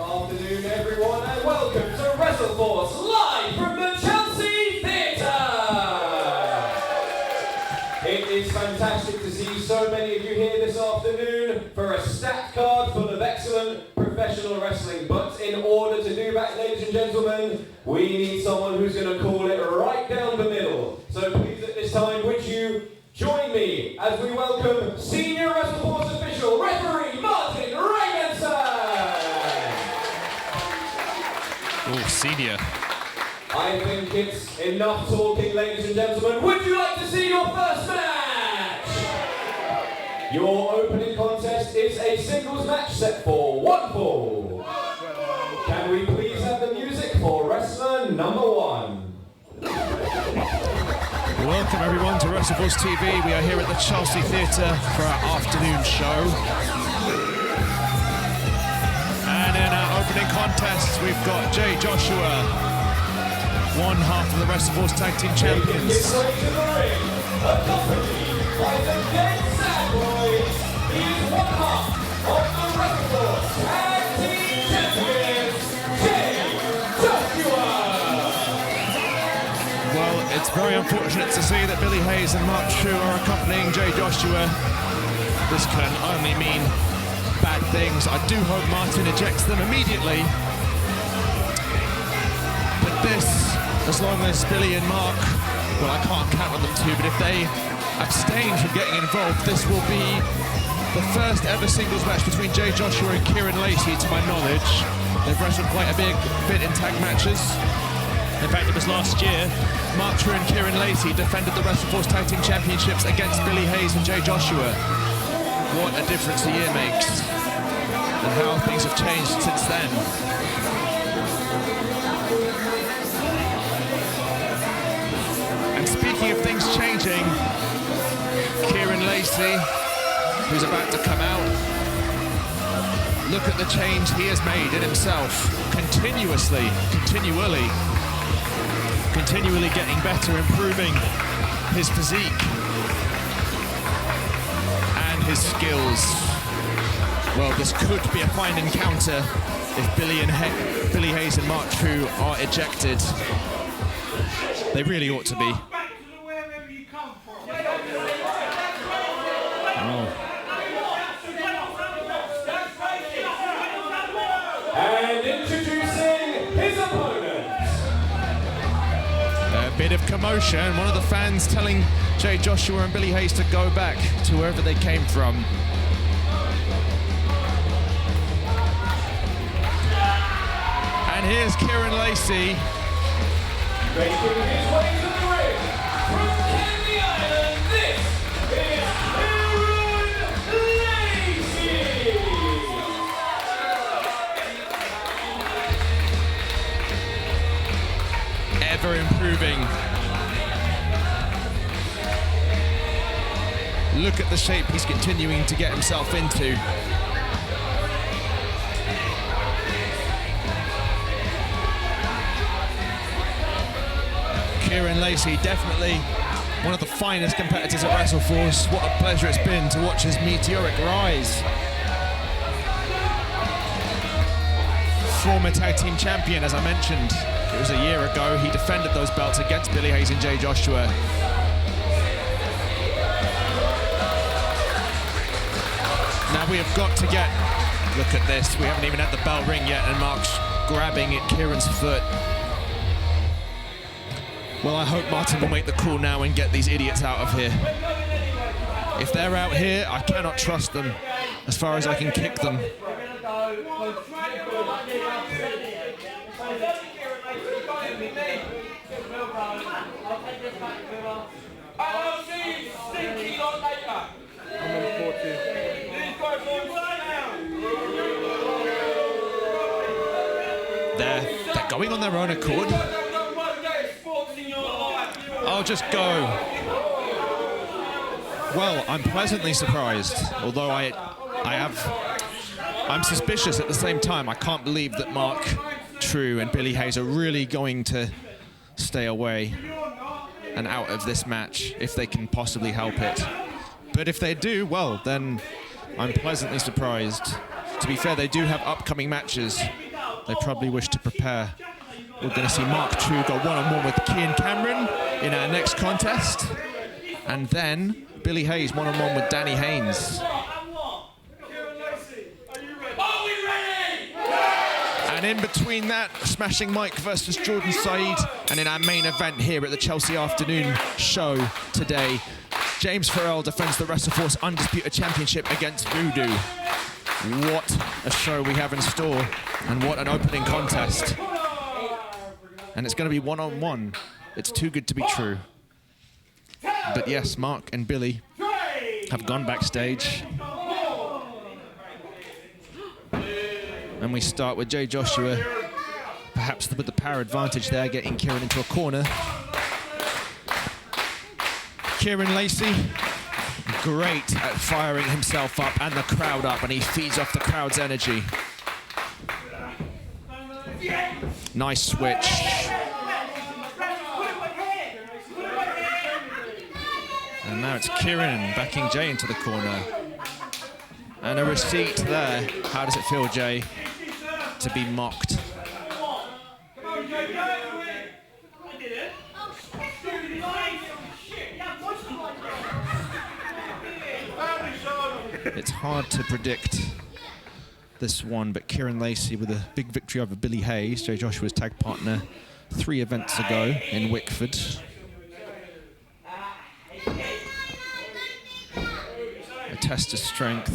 Afternoon, everyone, and welcome to WrestleForce live from the Chelsea Theatre. It is fantastic to see so many of you here this afternoon for a stacked card full of excellent professional wrestling. But in order to do that, ladies and gentlemen, we need someone who's going to call it right down the middle. So please, at this time, would you join me as we welcome Senior WrestleForce official referee Martin Raymondson. Oh, senior. I think it's enough talking, ladies and gentlemen. Would you like to see your first match? Your opening contest is a singles match set for one fall. Can we please have the music for wrestler number one? Welcome everyone to WrestleForce TV. We are here at the Chelsea Theatre for our afternoon show. And in our opening contest, we've got Jay Joshua, one half of the WrestleForce Tag Team Champions. Accompanied by the Dead Sad Boys, he is one half of the WrestleForce Tag Team Champions, Jay Joshua. Well, it's very unfortunate to see that Billy Hayes and Mark True are accompanying Jay Joshua. This can only mean bad things. I do hope Martin ejects them immediately. But this, as long as Billy and Mark, well, I can't count on them too, but if they abstain from getting involved, this will be the first ever singles match between Jay Joshua and Kieron Lacey, to my knowledge. They've wrestled quite a big bit in tag matches. In fact, it was last year, Mark True and Kieron Lacey defended the WrestleForce Tag Team Championships against Billy Hayes and Jay Joshua. What a difference a year makes, and how things have changed since then. And speaking of things changing, Kieron Lacey, who's about to come out, look at the change he has made in himself, continually getting better, improving his physique and his skills. Well, this could be a fine encounter if Billy Hayes and Mark True are ejected. They really ought to be. And introducing his opponent. A bit of commotion. One of the fans telling Jay Joshua and Billy Hayes to go back to wherever they came from. And here's Kieron Lacey. Making his way to the ring from Candy Island, this is Kieron Lacey! Ever improving. Look at the shape he's continuing to get himself into. Kieron Lacey, definitely one of the finest competitors at WrestleForce. What a pleasure it's been to watch his meteoric rise. Former tag team champion, as I mentioned. It was a year ago he defended those belts against Billy Hayes and Jay Joshua. Now we have got to get, look at this, we haven't even had the bell ring yet and Mark's grabbing at Kieron's foot. Well, I hope Martin will make the call now and get these idiots out of here. If they're out here, I cannot trust them as far as I can kick them. They're going on their own accord. I'll just go. Well, I'm pleasantly surprised, although I'm suspicious at the same time. I can't believe that Mark True and Billy Hayes are really going to stay away and out of this match if they can possibly help it. But if they do, well, then I'm pleasantly surprised. To be fair, they do have upcoming matches they probably wish to prepare. We're going to see Mark True go one-on-one with Kieron Cameron in our next contest. And then Billy Hayes one-on-one with Danny Haynes. And in between that, Smashing Mike versus Jordan Said. And in our main event here at the Chelsea Afternoon show today, James Farrell defends the WrestleForce Undisputed Championship against Voodoo. What a show we have in store, and what an opening contest. And it's going to be one-on-one. It's too good to be true. But yes, Mark and Billy have gone backstage. And we start with Jay Joshua, perhaps with the power advantage there, getting Kieron into a corner. Kieron Lacey, great at firing himself up and the crowd up, and he feeds off the crowd's energy. Nice switch. And now it's Kieron backing Jay into the corner. And a receipt there. How does it feel, Jay, to be mocked? It's hard to predict this one, but Kieron Lacey with a big victory over Billy Hayes, Jay Joshua's tag partner, 3 events ago in Wickford. A test of strength.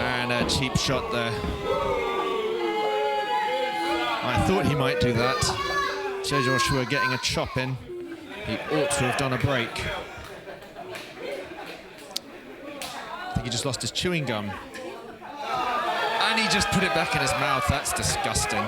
And a cheap shot there. I thought he might do that. Jay Joshua getting a chop in. He ought to have done a break. I think he just lost his chewing gum. And he just put it back in his mouth. That's disgusting.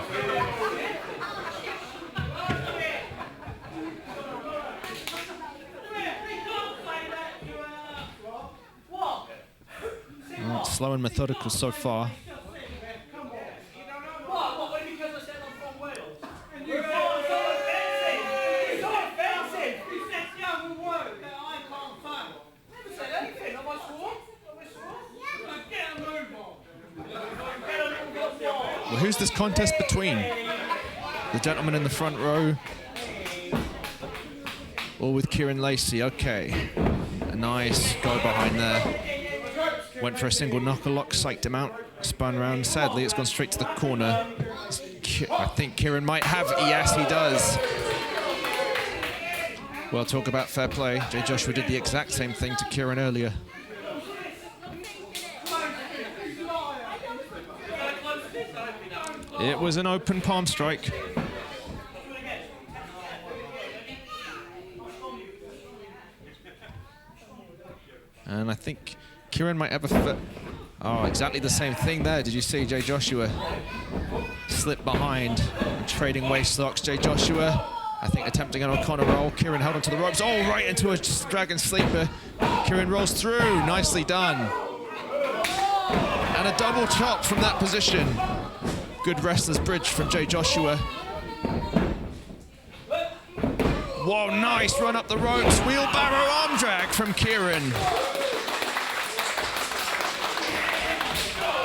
Well, it's slow and methodical so far. Well, who's this contest between? The gentleman in the front row, or with Kieron Lacey? Okay, a nice go behind there. Went for a single knocker lock, psyched him out, spun round. Sadly, it's gone straight to the corner. I think Kieron might have. Yes, he does. Well, talk about fair play. Jay Joshua did the exact same thing to Kieron earlier. It was an open palm strike. And I think Kieron might have a oh, exactly the same thing there. Did you see Jay Joshua slip behind and trading waist locks? Jay Joshua, I think, attempting an O'Connor roll. Kieron held onto the ropes. Oh, right into a dragon sleeper. Kieron rolls through. Nicely done. And a double chop from that position. Good wrestler's bridge from Jay Joshua. Whoa, nice run up the ropes. Wheelbarrow arm drag from Kieron.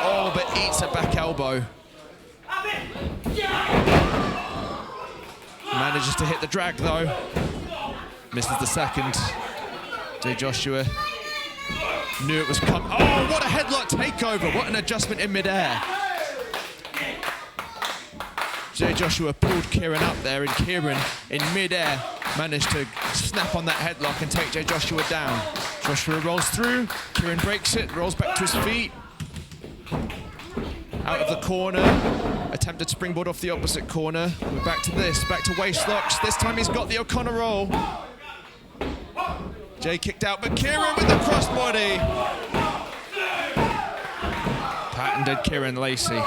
Oh, but eats a back elbow. Manages to hit the drag though. Misses the second. Jay Joshua knew it was coming. Oh, what a headlock takeover. What an adjustment in midair. Jay Joshua pulled Kieron up there, and Kieron in midair managed to snap on that headlock and take Jay Joshua down. Joshua rolls through, Kieron breaks it, rolls back to his feet. Out of the corner, attempted springboard off the opposite corner. We're back to this, back to waist locks. This time he's got the O'Connor roll. Jay kicked out, but Kieron with the crossbody. Patented Kieron Lacey.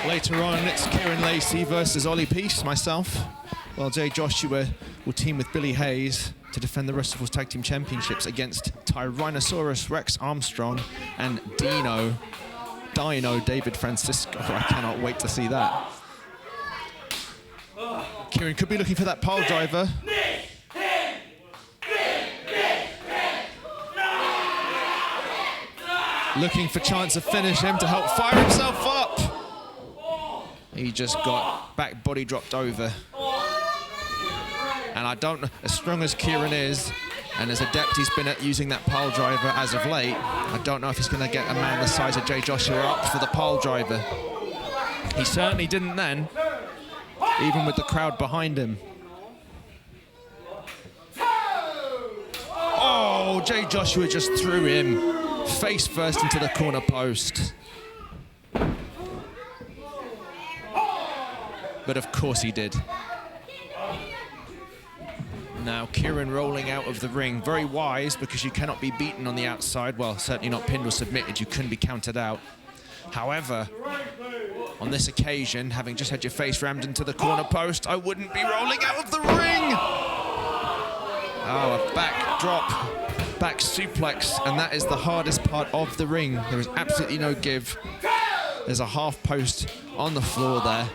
Later on, it's Kieron Lacey versus Ollie Peace, myself, while Jay Joshua will team with Billy Hayes to defend the WrestleForce Tag Team Championships against Tyrannosaurus Rex Armstrong and Dino David Francisco. I cannot wait to see that. Kieron could be looking for that pile driver. Looking for chance to finish him to help fire himself up. He just got back body dropped over. And I don't know, as strong as Kieron is, and as adept he's been at using that pile driver as of late, I don't know if he's going to get a man the size of Jay Joshua up for the pile driver. He certainly didn't then, even with the crowd behind him. Oh, Jay Joshua just threw him face first into the corner post. But of course he did. Now Kieron rolling out of the ring. Very wise, because you cannot be beaten on the outside. Well, certainly not pinned or submitted. You couldn't be counted out. However, on this occasion, having just had your face rammed into the corner post, I wouldn't be rolling out of the ring. Oh, a back drop, back suplex, and that is the hardest part of the ring. There is absolutely no give. There's a half post on the floor there.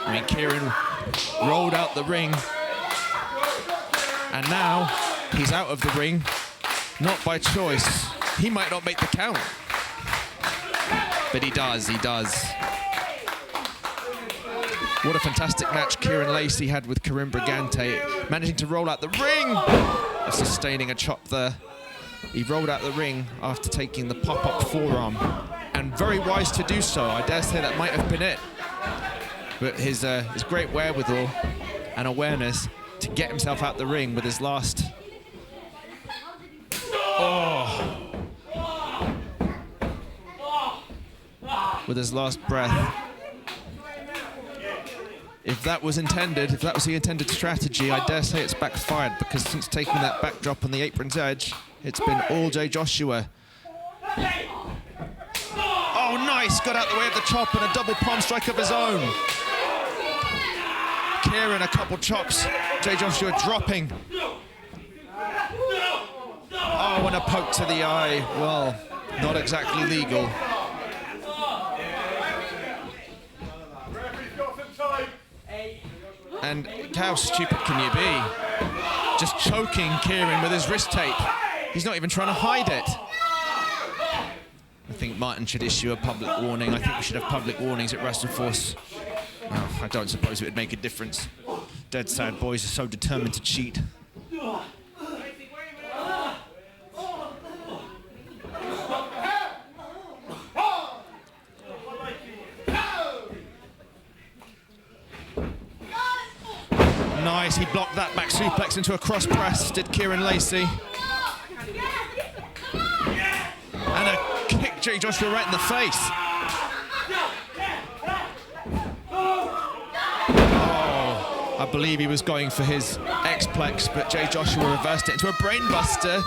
I mean, Kieron rolled out the ring, and now he's out of the ring, not by choice. He might not make the count, but he does. What a fantastic match Kieron Lacey had with Karim Brigante, managing to roll out the ring, sustaining a chop there. He rolled out the ring after taking the pop-up forearm, and very wise to do so. I dare say that might have been it. But his great wherewithal and awareness to get himself out the ring with his last... with his last breath. If that was intended, if that was the intended strategy, I dare say it's backfired, because since taking that backdrop on the apron's edge, it's been all Jay Joshua. Oh, nice! Got out the way of the chop and a double palm strike of his own. Kieron, a couple chops. Jay Joshua dropping. Oh, and a poke to the eye. Well, not exactly legal. And how stupid can you be? Just choking Kieron with his wrist tape. He's not even trying to hide it. I think Martin should issue a public warning. I think we should have public warnings at WrestleForce. Oh, I don't suppose it would make a difference. Dead sad boys are so determined to cheat. Nice, he blocked that back suplex into a cross press, did Kieron Lacey. And a kick Jay Joshua right in the face. Oh, I believe he was going for his X-plex, but Jay Joshua reversed it into a brainbuster.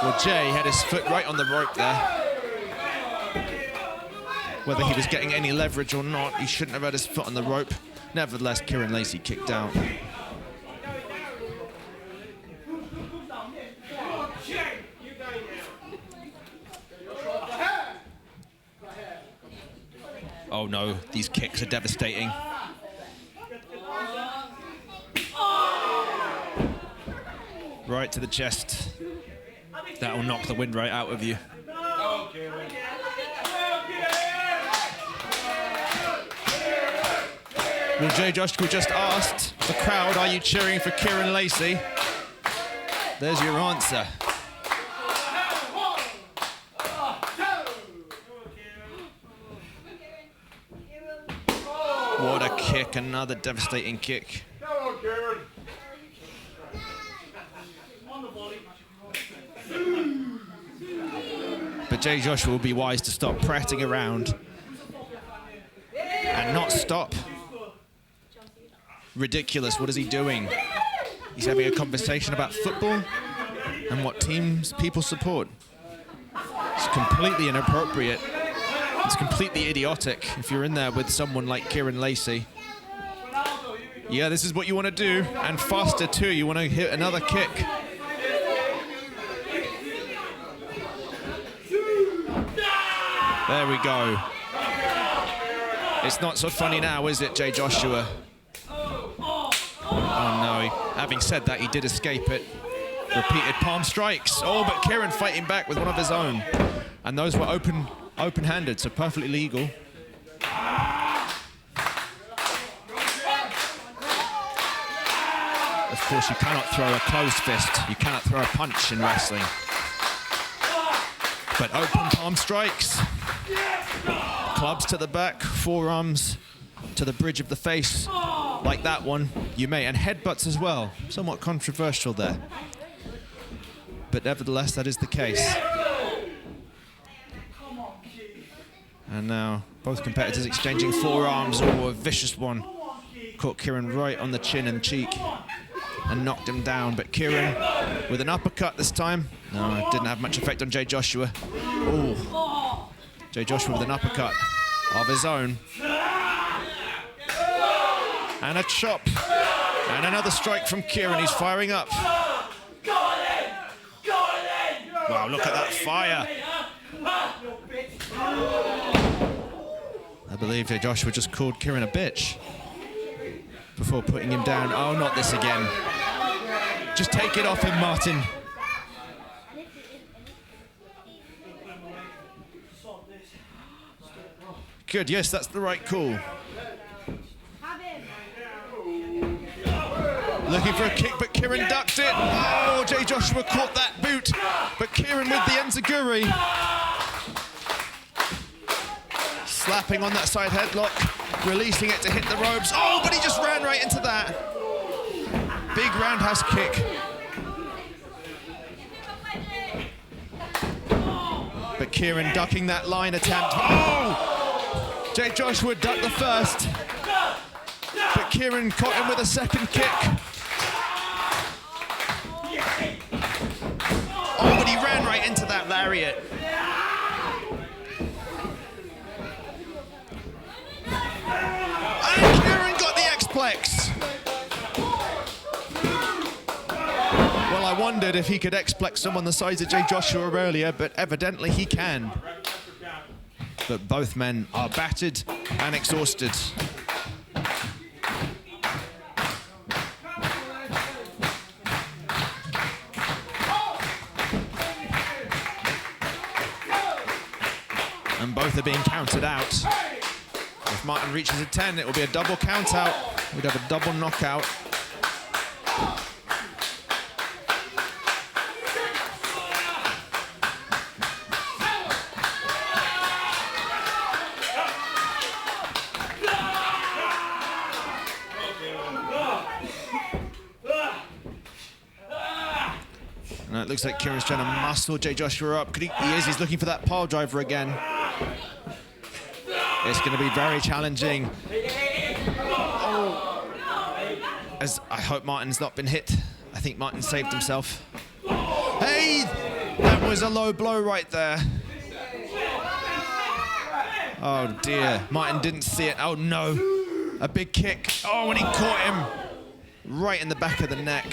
Well, Jay had his foot right on the rope there. Whether he was getting any leverage or not, he shouldn't have had his foot on the rope. Nevertheless, Kieron Lacey kicked out. Oh no, these kicks are devastating. Right to the chest. That will knock the wind right out of you. Well, Jay Joshua just asked the crowd, are you cheering for Kieron Lacey? There's your answer. What a kick, another devastating kick. But Jay Joshua will be wise to stop prattling around and not stop. Ridiculous, what is he doing? He's having a conversation about football and what teams people support. It's completely inappropriate. It's completely idiotic if you're in there with someone like Kieron Lacey. Yeah, this is what you want to do, and faster too. You want to hit another kick. There we go. It's not so funny now, is it, Jay Joshua? Oh no, having said that, he did escape it. Repeated palm strikes. Oh, but Kieron fighting back with one of his own. And those were open-handed, so perfectly legal. Of course, you cannot throw a closed fist. You cannot throw a punch in wrestling. But open palm strikes. Clubs to the back, forearms to the bridge of the face, like that one, you may. And headbutts as well. Somewhat controversial there. But nevertheless, that is the case. And now, both competitors exchanging forearms. Oh, a vicious one. Caught Kieron right on the chin and cheek and knocked him down. But Kieron with an uppercut this time. No, it didn't have much effect on Jay Joshua. Oh, Jay Joshua with an uppercut of his own. And a chop. And another strike from Kieron. He's firing up. Wow, look at that fire. I believe Jay Joshua just called Kieron a bitch before putting him down. Oh, not this again. Just take it off him, Martin. Good, yes, that's the right call. Looking for a kick, but Kieron ducked it. Oh, Jay Joshua caught that boot, but Kieron with the enziguri. Slapping on that side headlock, releasing it to hit the ropes. Oh, but he just ran right into that. Big roundhouse kick. But Kieron ducking that line attempt. Oh! Jay Joshua ducked the first, but Kieron caught him with a second kick. Oh, but he ran right into that lariat. And Kieron got the X-Plex. Well, I wondered if he could X-Plex someone the size of Jay Joshua earlier, but evidently he can. But both men are battered and exhausted. And both are being counted out. If Martin reaches a 10, it will be a double count out. We'd have a double knockout. It looks like Kieron's trying to muscle Jay Joshua up. He is, he's looking for that pile driver again. It's going to be very challenging. Oh. As I hope Martin's not been hit. I think Martin saved himself. Hey! That was a low blow right there. Oh dear, Martin didn't see it. Oh no, a big kick. Oh, and he caught him right in the back of the neck.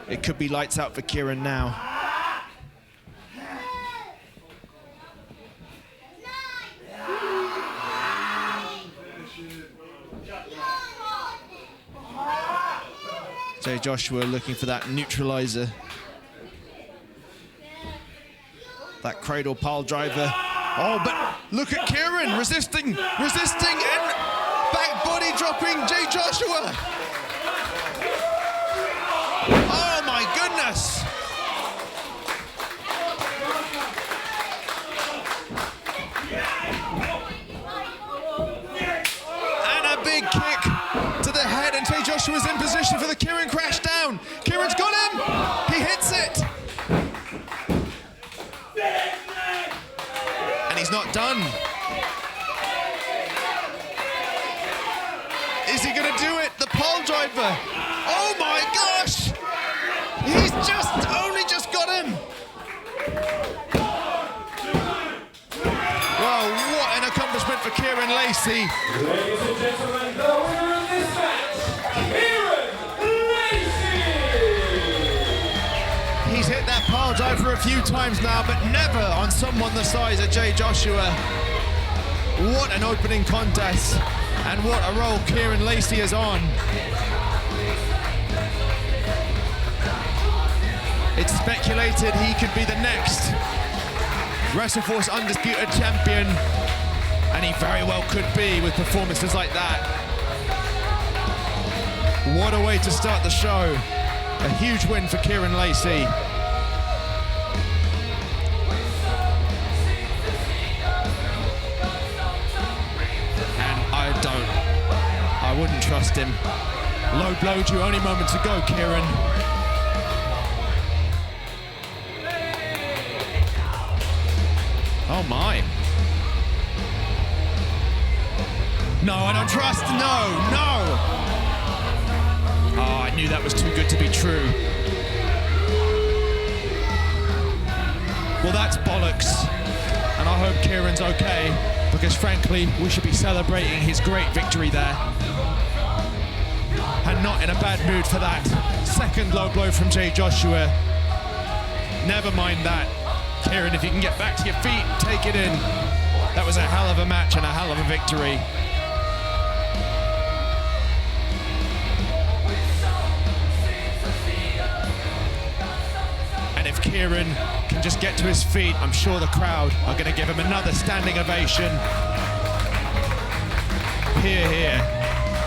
It could be lights out for Kieron now. Jay Joshua looking for that neutralizer. That cradle pile driver. Oh, but look at Kieron resisting, and back body dropping Jay Joshua. Oh my goodness! And a big kick to the head, and Jay Joshua's in position for the Kieron crash down. Kieron's got him! He hits it! And he's not done. Is he gonna do it? The pole driver! Oh my gosh! He's only just got him! Well, what an accomplishment for Kieron Lacey. Ladies and gentlemen, the winner of this match, Kieron Lacey! He's hit that pile pile driver a few times now, but never on someone the size of Jay Joshua. What an opening contest, and what a role Kieron Lacey is on. It's speculated he could be the next WrestleForce Undisputed Champion, and he very well could be with performances like that. What a way to start the show. A huge win for Kieron Lacey. And I wouldn't trust him. Low blowed you only moments ago, Kieron. Oh my. No, I don't trust, no. Oh, I knew that was too good to be true. Well, that's bollocks. And I hope Kieron's okay, because frankly, we should be celebrating his great victory there. And not in a bad mood for that. Second low blow from Jay Joshua. Never mind that. Kieron, if you can get back to your feet, take it in. That was a hell of a match and a hell of a victory. And if Kieron can just get to his feet, I'm sure the crowd are going to give him another standing ovation. Hear, hear.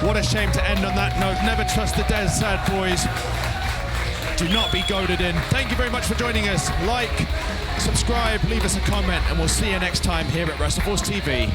What a shame to end on that note. Never trust the Des Sad Boys. Do not be goaded in. Thank you very much for joining us. Like, subscribe, leave us a comment, and we'll see you next time here at WrestleForce TV.